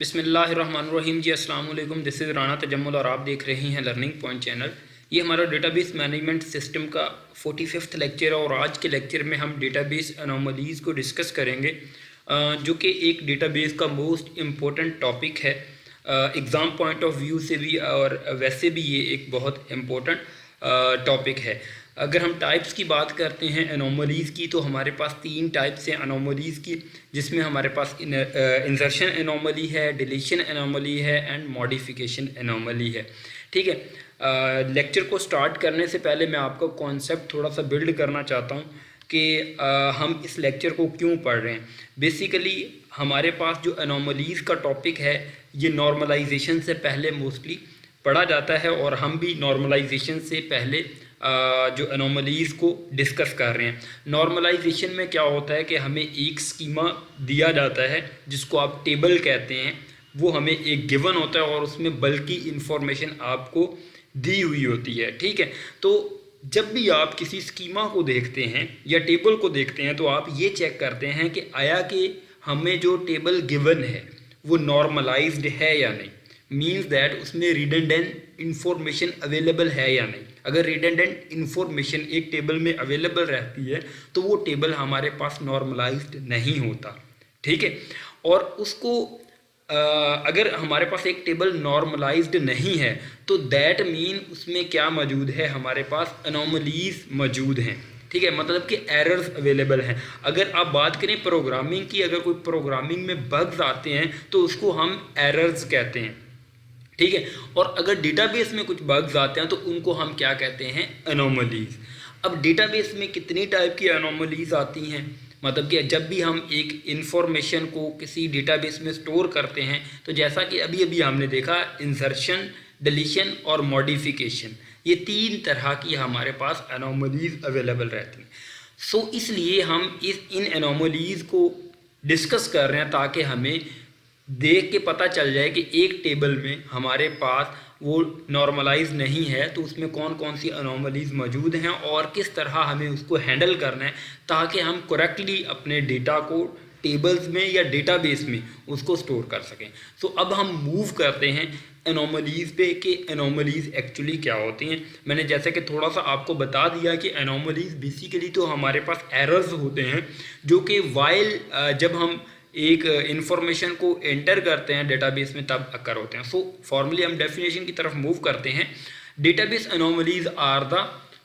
बिस्मिल्लाहिर्रहमानिर्रहीम जी, अस्सलाम वालेकुम। दिस इज़ राना तजम्मुल और आप देख रहे हैं लर्निंग पॉइंट चैनल। ये हमारा डेटाबेस मैनेजमेंट सिस्टम का 45वां लेक्चर है और आज के लेक्चर में हम डेटाबेस अनोमलीज़ को डिस्कस करेंगे, जो कि एक डेटाबेस का मोस्ट इम्पोर्टेंट टॉपिक है एग्ज़ाम पॉइंट ऑफ व्यू से भी, और वैसे भी ये एक बहुत इम्पोर्टेंट टॉपिक है। अगर हम टाइप्स की बात करते हैं एनोमलीज़ की, तो हमारे पास 3 टाइप्स हैं एनोमलीज़ की, जिसमें हमारे पास इंसर्शन एनोमली है, डिलीशन एनोमली है एंड मॉडिफिकेशन एनोमली है। ठीक है, लेक्चर को स्टार्ट करने से पहले मैं आपका कॉन्सेप्ट थोड़ा सा बिल्ड करना चाहता हूँ कि हम इस लेक्चर को क्यों पढ़ रहे हैं। बेसिकली हमारे पास जो एनोमलीज़ का टॉपिक है ये नॉर्मलाइजेशन से पहले मोस्टली पढ़ा जाता है, और हम भी नॉर्मलाइजेशन से पहले जो एनोमलीज़ को डिस्कस कर रहे हैं। नॉर्मलाइजेशन में क्या होता है कि हमें एक स्कीमा दिया जाता है जिसको आप टेबल कहते हैं, वो हमें एक गिवन होता है और उसमें बल्कि इंफॉर्मेशन आपको दी हुई होती है। ठीक है, तो जब भी आप किसी स्कीमा को देखते हैं या टेबल को देखते हैं तो आप ये चेक करते हैं कि आया कि हमें जो टेबल गिवन है वो नॉर्मलाइज्ड है या नहीं। मीन्स दैट उसमें रिडंडेंट इंफॉर्मेशन अवेलेबल है या नहीं। अगर रिडंडेंट इंफॉर्मेशन एक टेबल में अवेलेबल रहती है तो वो टेबल हमारे पास नॉर्मलाइज्ड नहीं होता। ठीक है, और उसको अगर हमारे पास एक टेबल नॉर्मलाइज्ड नहीं है तो दैट मीन उसमें क्या मौजूद है, हमारे पास एनोमलीज मौजूद हैं। ठीक है, मतलब कि एरर्स अवेलेबल हैं। अगर आप बात करें प्रोग्रामिंग की, अगर कोई प्रोग्रामिंग में बग्स आते हैं तो उसको हम एरर्स कहते हैं। ठीक है, और अगर डेटाबेस में कुछ बग्स आते हैं तो उनको हम क्या कहते हैं, एनोमलीज। अब डेटाबेस में कितनी टाइप की एनोमलीज आती हैं, मतलब कि जब भी हम एक इंफॉर्मेशन को किसी डेटाबेस में स्टोर करते हैं तो जैसा कि अभी अभी हमने देखा, इंसर्शन, डिलीशन और मॉडिफिकेशन, ये 3 तरह की हमारे पास एनोमलीज अवेलेबल रहती हैं। सो इसलिए हम इन एनोमलीज को डिस्कस कर रहे हैं ताकि हमें देख के पता चल जाए कि एक टेबल में हमारे पास वो नॉर्मलाइज नहीं है तो उसमें कौन कौन सी अनोमलीज मौजूद हैं और किस तरह हमें उसको हैंडल करना है ताकि हम करेक्टली अपने डेटा को टेबल्स में या डेटाबेस में उसको स्टोर कर सकें। सो अब हम मूव करते हैं एनोमलीज पे कि एनोमलीज एक्चुअली क्या होती हैं। मैंने जैसे कि थोड़ा सा आपको बता दिया कि एनोमलीज बेसिकली तो हमारे पास एरर्स होते हैं जो कि वाइल जब हम एक इंफॉर्मेशन को एंटर करते हैं डेटाबेस में तब अकर होते हैं। सो फॉर्मली हम डेफिनेशन की तरफ मूव करते हैं। Database anomalies are the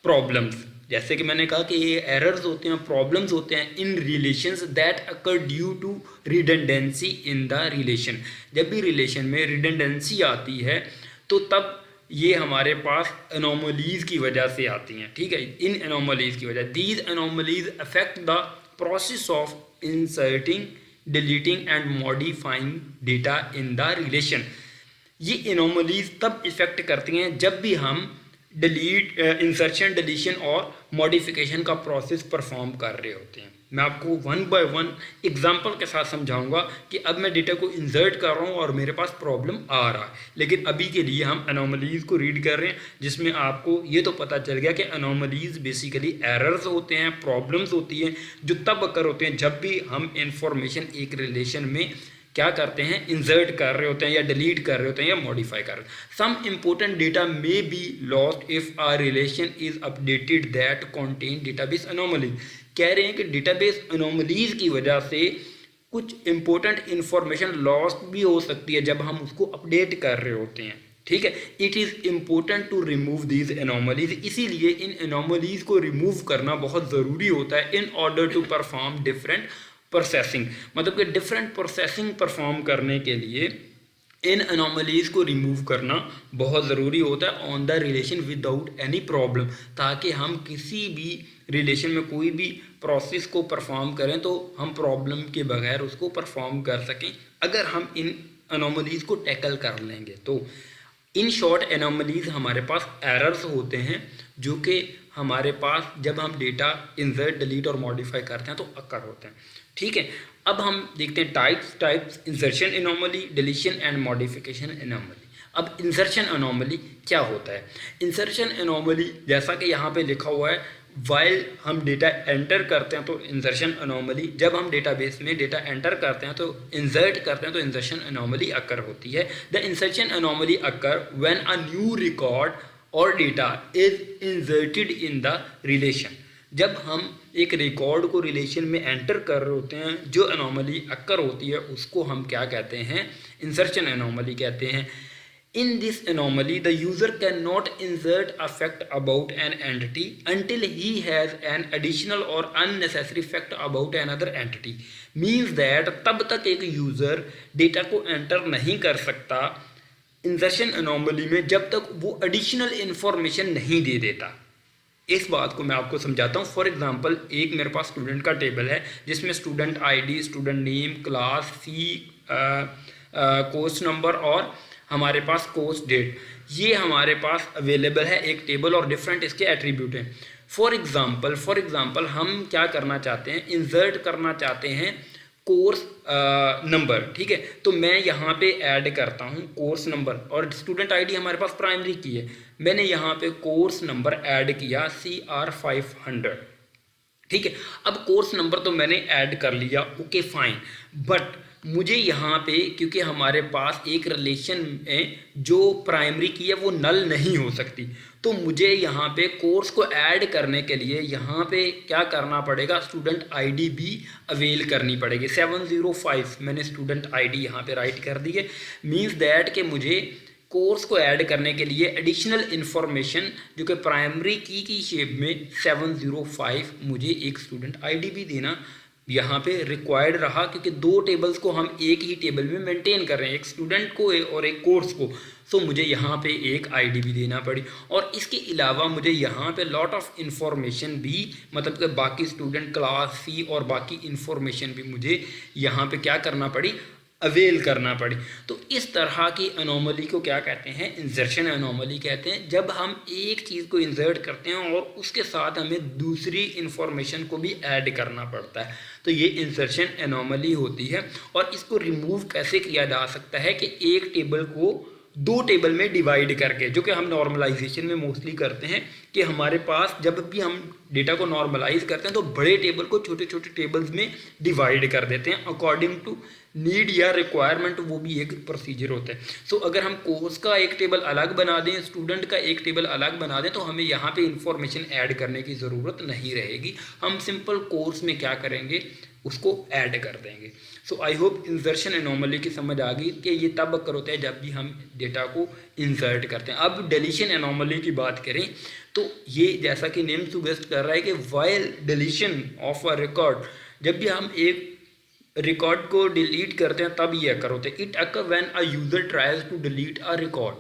problems, जैसे कि मैंने कहा कि ये एरर्स होते हैं, प्रॉब्लम्स होते हैं in relations that occur due to redundancy in the relation. जब भी रिलेशन में रिडंडेंसी आती है तो तब ये हमारे पास एनोमलीज की वजह से आती हैं। ठीक है, इन एनोमलीज की वजह, these anomalies affect the process of inserting, deleting and modifying data in the relation. ये एनोमलीज तब इफेक्ट करती हैं जब भी हम डिलीट, इंसर्शन, डिलीशन और मॉडिफिकेशन का प्रोसेस परफॉर्म कर रहे होते हैं। मैं आपको 1 बाय 1 एग्जांपल के साथ समझाऊंगा कि अब मैं डेटा को इंसर्ट कर रहा हूँ और मेरे पास प्रॉब्लम आ रहा है, लेकिन अभी के लिए हम एनोमलीज को रीड कर रहे हैं जिसमें आपको ये तो पता चल गया कि एनोमलीज बेसिकली एरर्स होते हैं, प्रॉब्लम्स होती हैं जो तब अकर होते हैं जब भी हम इंफॉर्मेशन एक रिलेशन में क्या करते हैं, इंसर्ट कर रहे होते हैं या डिलीट कर रहे होते हैं या मॉडिफाई कर रहे हैं। Some important data may be lost if a relation is updated that contain database anomalies. कह रहे हैं कि डेटाबेस एनोमलीज की वजह से कुछ इंपॉर्टेंट इंफॉर्मेशन लॉस्ट भी हो सकती है जब हम उसको अपडेट कर रहे होते हैं। ठीक है, it is important to remove these anomalies, इसीलिए इन एनोमलीज को रिमूव करना बहुत ज़रूरी होता है in order to perform different processing. मतलब कि डिफरेंट प्रोसेसिंग परफॉर्म करने के लिए इन एनोमलीज को रिमूव करना बहुत ज़रूरी होता है on the relation without any problem, ताकि हम किसी भी रिलेशन में कोई भी प्रोसेस को परफॉर्म करें तो हम प्रॉब्लम के बगैर उसको परफॉर्म कर सकें अगर हम इन एनोमलीज को टैकल कर लेंगे। तो इन शॉर्ट एनोमलीज हमारे पास एरर्स होते हैं जो कि हमारे पास जब हम डेटा इंसर्ट, डिलीट और मॉडिफाई करते हैं तो अकर होते हैं। ठीक है, अब हम देखते हैं types insertion anomaly, deletion and modification anomaly. अब इंसर्शन एनोमली क्या होता है? इंसर्शन एनोमली जैसा कि यहाँ पे लिखा हुआ है वाइल हम डेटा एंटर करते हैं तो इंसर्शन अनोमली, जब हम डेटाबेस में डेटा एंटर करते हैं तो इंसर्ट करते हैं तो इंसर्शन अनोमली अकर होती है। The insertion anomaly occur when a new record और data is inserted in the relation. जब हम एक रिकॉर्ड को रिलेशन में एंटर कर रहे होते हैं, जो अनोमली अकर होती है उसको हम क्या कहते हैं, इंसर्शन अनोमली कहते हैं। In this anomaly, the user cannot insert a fact about an entity until he has an additional or unnecessary fact about another entity. Means that तब तक एक user डेटा को एंटर नहीं कर सकता इंसर्शन अनोमली में जब तक वो एडिशनल इंफॉर्मेशन नहीं दे देता। इस बात को मैं आपको समझाता हूँ। फॉर एग्जांपल, एक मेरे पास स्टूडेंट का टेबल है जिसमें student ID, student name, class, fee, course number और हमारे पास कोर्स डेट, ये हमारे पास अवेलेबल है एक टेबल और डिफरेंट इसके एट्रीब्यूट हैं। फॉर एग्जांपल हम क्या करना चाहते हैं, इंसर्ट करना चाहते हैं कोर्स नंबर, ठीक है। तो मैं यहाँ पे ऐड करता हूँ कोर्स नंबर और स्टूडेंट आईडी हमारे पास प्राइमरी की है, मैंने यहाँ पे कोर्स नंबर ऐड किया CR500, ठीक है। अब कोर्स नंबर तो मैंने ऐड कर लिया, ओके फाइन, बट मुझे यहाँ पे क्योंकि हमारे पास एक रिलेशन में जो प्राइमरी की है वो नल नहीं हो सकती, तो मुझे यहाँ पे कोर्स को ऐड करने के लिए यहाँ पे क्या करना पड़ेगा, स्टूडेंट आईडी भी अवेल करनी पड़ेगी। 705 मैंने स्टूडेंट आईडी यहाँ पे राइट कर दी है। मीन्स दैट कि मुझे कोर्स को ऐड करने के लिए एडिशनल इन्फॉर्मेशन जो कि प्राइमरी की शेप में 705 मुझे एक स्टूडेंट आईडी भी देना यहाँ पे रिक्वायर्ड रहा, क्योंकि दो टेबल्स को हम एक ही टेबल में मेंटेन कर रहे हैं, एक स्टूडेंट को और एक कोर्स को। सो मुझे यहाँ पे एक आईडी भी देना पड़ी और इसके अलावा मुझे यहाँ पे लॉट ऑफ इन्फॉर्मेशन भी, मतलब कि बाकी स्टूडेंट, क्लास, फी और बाकी इन्फॉर्मेशन भी मुझे यहाँ पे क्या करना पड़ी, अवेल करना पड़ी। तो इस तरह की अनोमली को क्या कहते हैं, इंसर्शन अनोमली कहते हैं। जब हम एक चीज़ को इंसर्ट करते हैं और उसके साथ हमें दूसरी इन्फॉर्मेशन को भी ऐड करना पड़ता है, तो ये इंसर्शन अनोमली होती है। और इसको रिमूव कैसे किया जा सकता है कि एक टेबल को दो टेबल में डिवाइड करके, जो कि हम नॉर्मलाइजेशन में मोस्टली करते हैं कि हमारे पास जब भी हम डेटा को नॉर्मलाइज करते हैं तो बड़े टेबल को छोटे छोटे टेबल्स में डिवाइड कर देते हैं अकॉर्डिंग टू नीड या रिक्वायरमेंट, वो भी एक प्रोसीजर होता है। सो अगर हम कोर्स का एक टेबल अलग बना दें, स्टूडेंट का एक टेबल अलग बना दें, तो हमें यहाँ पे इंफॉर्मेशन ऐड करने की ज़रूरत नहीं रहेगी। हम सिंपल कोर्स में क्या करेंगे, उसको ऐड कर देंगे। सो आई होप इंसर्शन एनोमली की समझ आ गई कि ये तब अक्कर होता है जब भी हम डेटा को इंसर्ट करते हैं। अब डिलीशन एनोमली की बात करें तो ये जैसा कि नेम सुगेस्ट कर रहा है कि while deletion of a record, जब भी हम एक रिकॉर्ड को डिलीट करते हैं तब ये अकर होते हैं। It occur when a user tries to delete a record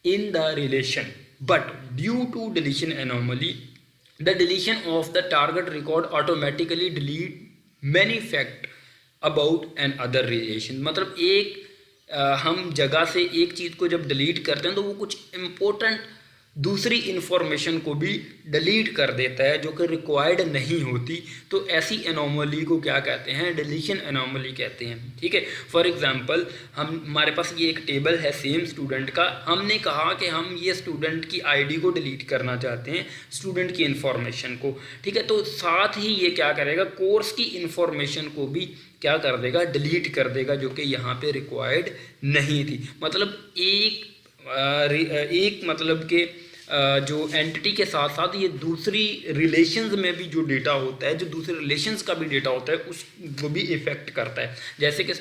in the relation but due to deletion anomaly the deletion of the target record automatically delete many fact about another relation. मतलब एक हम जगह से एक चीज़ को जब delete करते हैं तो वो कुछ इम्पोर्टेंट दूसरी इन्फॉर्मेशन को भी डिलीट कर देता है जो कि रिक्वायर्ड नहीं होती। तो ऐसी एनोमली को क्या कहते हैं, डिलीशन एनोमली कहते हैं, ठीक है। फॉर एग्जांपल हमारे पास ये एक टेबल है सेम स्टूडेंट का, हमने कहा कि हम ये स्टूडेंट की आईडी को डिलीट करना चाहते हैं, स्टूडेंट की इन्फॉर्मेशन को, ठीक है। तो साथ ही ये क्या करेगा, कोर्स की इन्फॉर्मेशन को भी क्या कर देगा, डिलीट कर देगा, जो कि यहाँ पे रिक्वायर्ड नहीं थी। मतलब एक मतलब के जो एंटिटी के साथ साथ ये दूसरी रिलेशंस में भी जो डेटा होता है, जो दूसरे रिलेशंस का भी डेटा होता है, उसको भी इफेक्ट करता है। जैसे कि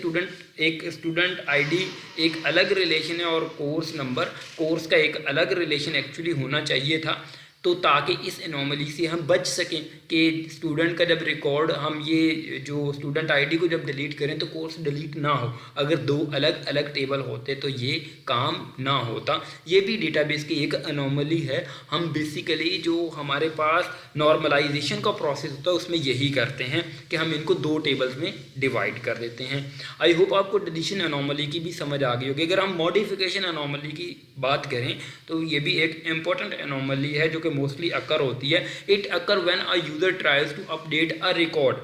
एक स्टूडेंट आईडी एक अलग रिलेशन है और कोर्स नंबर, कोर्स का एक अलग रिलेशन एक्चुअली होना चाहिए था, तो ताकि इस एनोमली से हम बच सकें कि स्टूडेंट का जब रिकॉर्ड हम ये जो स्टूडेंट आईडी को जब डिलीट करें तो कोर्स डिलीट ना हो। अगर दो अलग अलग टेबल होते तो ये काम ना होता। ये भी डेटाबेस की एक एनोमली है। हम बेसिकली जो हमारे पास नॉर्मलाइजेशन का प्रोसेस होता है उसमें यही करते हैं कि हम इनको दो टेबल्स में डिवाइड कर देते हैं। आई होप आपको डिलीशन एनोमली की भी समझ आ गई होगी। अगर हम मॉडिफिकेशन एनोमली की बात करें तो ये भी एक इम्पॉर्टेंट एनोमली है जो कि मोस्टली अकर होती है। It occur when a user tries to update a record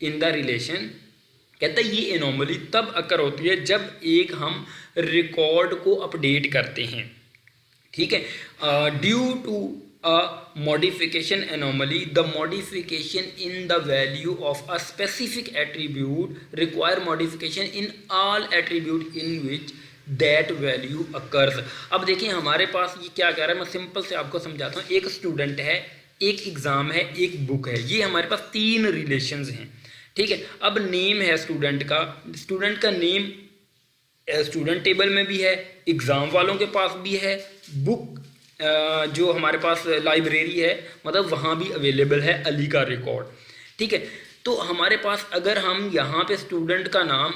in the relation. कहता है ये एनोमली तब अकर होती है जब एक हम रिकॉर्ड को अपडेट करते हैं, ठीक है, due to a modification anomaly, the modification in the value of a specific attribute require modification in all attribute in which that value occurs। अब देखिए हमारे पास ये क्या कह रहा है, मैं सिंपल से आपको समझाता हूँ। एक स्टूडेंट है, एक एग्ज़ाम है, एक बुक है, ये हमारे पास तीन रिलेशंस हैं, ठीक है। अब नेम है स्टूडेंट का नेम स्टूडेंट टेबल में भी है, एग्ज़ाम वालों के पास भी है, बुक जो हमारे पास लाइब्रेरी है मतलब वहाँ भी अवेलेबल है अली का रिकॉर्ड, ठीक है। तो हमारे पास अगर हम यहाँ पे स्टूडेंट का नाम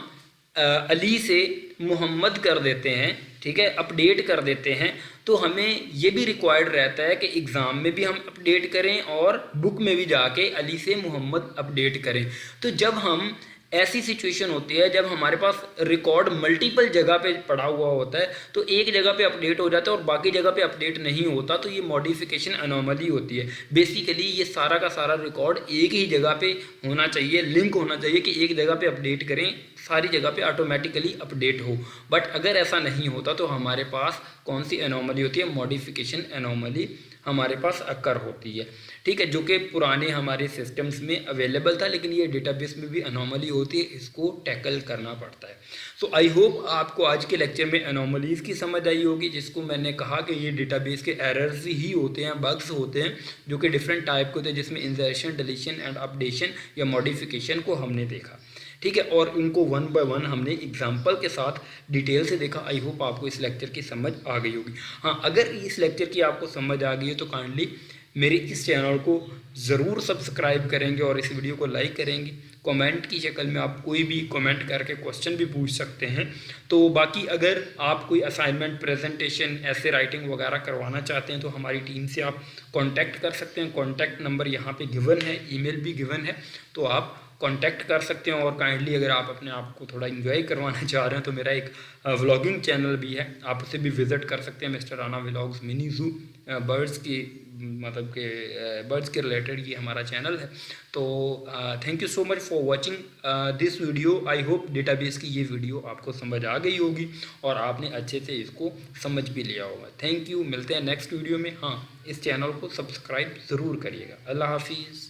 अली से मोहम्मद कर देते हैं, ठीक है, अपडेट कर देते हैं, तो हमें ये भी रिक्वायर्ड रहता है कि एग्ज़ाम में भी हम अपडेट करें और बुक में भी जाके अली से मोहम्मद अपडेट करें। तो जब हम ऐसी सिचुएशन होती है जब हमारे पास रिकॉर्ड मल्टीपल जगह पे पड़ा हुआ होता है, तो एक जगह पे अपडेट हो जाता है और बाकी जगह पे अपडेट नहीं होता, तो ये मॉडिफिकेशन अनोमली होती है। बेसिकली ये सारा का सारा रिकॉर्ड एक ही जगह पे होना चाहिए, लिंक होना चाहिए कि एक जगह पे अपडेट करें, सारी जगह पे ऑटोमेटिकली अपडेट हो। बट अगर ऐसा नहीं होता तो हमारे पास कौन सी एनोमली होती है, मॉडिफिकेशन एनोमली हमारे पास अकर होती है, ठीक है, जो कि पुराने हमारे सिस्टम्स में अवेलेबल था, लेकिन ये डेटाबेस में भी एनोमली होती है, इसको टैकल करना पड़ता है। सो आई होप आपको आज के लेक्चर में एनोमलीज़ की समझ आई होगी, जिसको मैंने कहा कि ये डेटाबेस के एरर्स ही होते हैं, बग्स होते हैं, जो कि डिफरेंट टाइप के होते हैं, जिसमें इंसर्शन, डिलीशन एंड अपडेशन या मॉडिफिकेशन को हमने देखा, ठीक है, और इनको वन बाय वन हमने एग्जाम्पल के साथ डिटेल से देखा। आई होप आपको इस लेक्चर की समझ आ गई होगी। हाँ, अगर इस लेक्चर की आपको समझ आ गई है तो काइंडली मेरे इस चैनल को ज़रूर सब्सक्राइब करेंगे और इस वीडियो को लाइक करेंगे। कमेंट की शक्ल में आप कोई भी कमेंट करके क्वेश्चन भी पूछ सकते हैं। तो बाकी अगर आप कोई असाइनमेंट, प्रेजेंटेशन, ऐसे राइटिंग वगैरह करवाना चाहते हैं तो हमारी टीम से आप कांटेक्ट कर सकते हैं। कांटेक्ट नंबर यहाँ पे गिवन है, ईमेल भी गिवन है, तो आप कांटेक्ट कर सकते हैं। और काइंडली अगर आप अपने आप को थोड़ा इन्जॉय करवाना चाह रहे हैं तो मेरा एक व्लॉगिंग चैनल भी है, आप उसे भी विज़िट कर सकते हैं, mister Rana vlogs mini zoo. Birds की मतलब के बर्ड्स के रिलेटेड ये हमारा चैनल है। तो thank you so much for watching this video. I hope database की ये वीडियो आपको समझ आ गई होगी और आपने अच्छे से इसको समझ भी लिया होगा। थैंक यू, मिलते हैं नेक्स्ट वीडियो में। हाँ, इस चैनल को सब्सक्राइब ज़रूर करिएगा। अल्लाह हाफिज़।